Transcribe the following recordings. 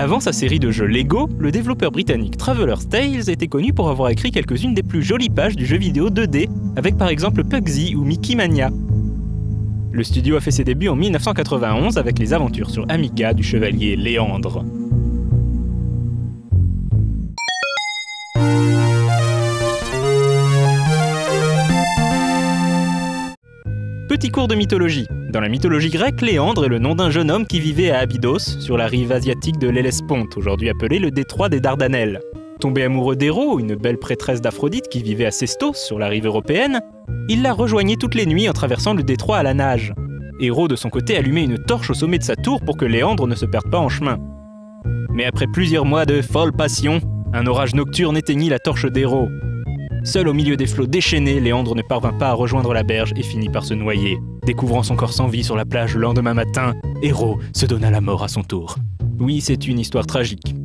Avant sa série de jeux Lego, le développeur britannique Traveller's Tales était connu pour avoir écrit quelques-unes des plus jolies pages du jeu vidéo 2D, avec par exemple Pugsy ou Mickey Mania. Le studio a fait ses débuts en 1991 avec les aventures sur Amiga du chevalier Léandre. Petit cours de mythologie. Dans la mythologie grecque, Léandre est le nom d'un jeune homme qui vivait à Abydos, sur la rive asiatique de l'Hellesponte, aujourd'hui appelé le détroit des Dardanelles. Tombé amoureux d'Héro, une belle prêtresse d'Aphrodite qui vivait à Sestos, sur la rive européenne, il la rejoignait toutes les nuits en traversant le détroit à la nage. Héro, de son côté, allumait une torche au sommet de sa tour pour que Léandre ne se perde pas en chemin. Mais après plusieurs mois de folle passion, un orage nocturne éteignit la torche d'Héro. Seul au milieu des flots déchaînés, Léandre ne parvint pas à rejoindre la berge et finit par se noyer. Découvrant son corps sans vie sur la plage le lendemain matin, Héro se donna la mort à son tour. Oui, c'est une histoire tragique.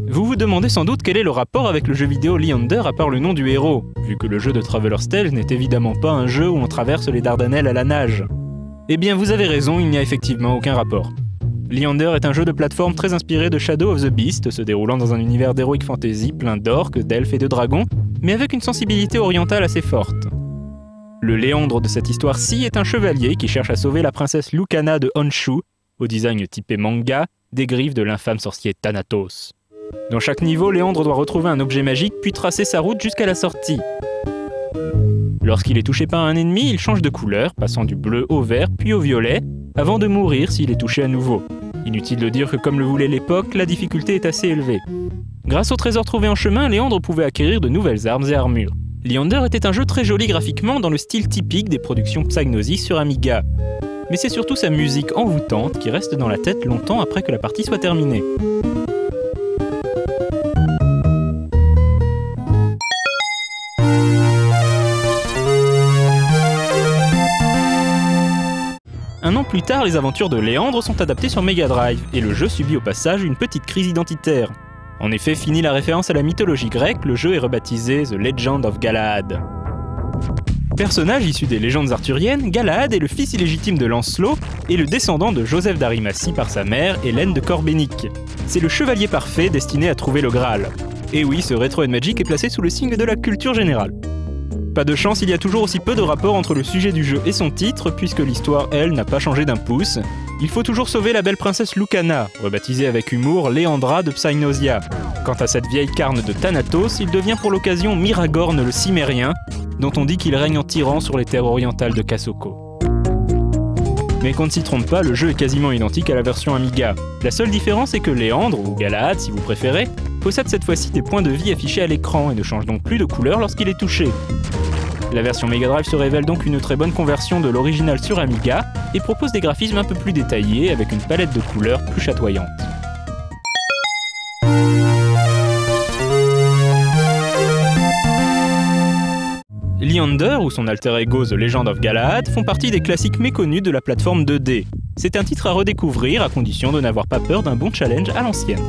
Vous vous demandez sans doute quel est le rapport avec le jeu vidéo Leander à part le nom du héros, vu que le jeu de Traveller's Tales n'est évidemment pas un jeu où on traverse les Dardanelles à la nage. Eh bien, vous avez raison, il n'y a effectivement aucun rapport. Leander est un jeu de plateforme très inspiré de Shadow of the Beast, se déroulant dans un univers d'heroic fantasy plein d'orques, d'elfes et de dragons, mais avec une sensibilité orientale assez forte. Le Léandre de cette histoire-ci est un chevalier qui cherche à sauver la princesse Lucana de Honshu, au design typé manga, des griffes de l'infâme sorcier Thanatos. Dans chaque niveau, Léandre doit retrouver un objet magique puis tracer sa route jusqu'à la sortie. Lorsqu'il est touché par un ennemi, il change de couleur, passant du bleu au vert puis au violet, avant de mourir s'il est touché à nouveau. Inutile de dire que comme le voulait l'époque, la difficulté est assez élevée. Grâce aux trésors trouvés en chemin, Léandre pouvait acquérir de nouvelles armes et armures. Leander était un jeu très joli graphiquement dans le style typique des productions Psygnosis sur Amiga. Mais c'est surtout sa musique envoûtante qui reste dans la tête longtemps après que la partie soit terminée. Un an plus tard, les aventures de Léandre sont adaptées sur Mega Drive, et le jeu subit au passage une petite crise identitaire. En effet, fini la référence à la mythologie grecque, le jeu est rebaptisé The Legend of Galahad. Personnage issu des légendes arthuriennes, Galahad est le fils illégitime de Lancelot et le descendant de Joseph d'Arimathie par sa mère, Hélène de Corbénic. C'est le chevalier parfait destiné à trouver le Graal. Et oui, ce Retro & Magic est placé sous le signe de la culture générale. Pas de chance, il y a toujours aussi peu de rapport entre le sujet du jeu et son titre, puisque l'histoire, elle, n'a pas changé d'un pouce. Il faut toujours sauver la belle princesse Lucana, rebaptisée avec humour Léandra de Psygnosia. Quant à cette vieille carne de Thanatos, il devient pour l'occasion Miragorn le Cimérien, dont on dit qu'il règne en tyran sur les terres orientales de Kasoko. Mais qu'on ne s'y trompe pas, le jeu est quasiment identique à la version Amiga. La seule différence est que Léandre, ou Galahad si vous préférez, possède cette fois-ci des points de vie affichés à l'écran et ne change donc plus de couleur lorsqu'il est touché. La version Mega Drive se révèle donc une très bonne conversion de l'original sur Amiga et propose des graphismes un peu plus détaillés avec une palette de couleurs plus chatoyante. Leander ou son alter ego The Legend of Galahad font partie des classiques méconnus de la plateforme 2D. C'est un titre à redécouvrir à condition de n'avoir pas peur d'un bon challenge à l'ancienne.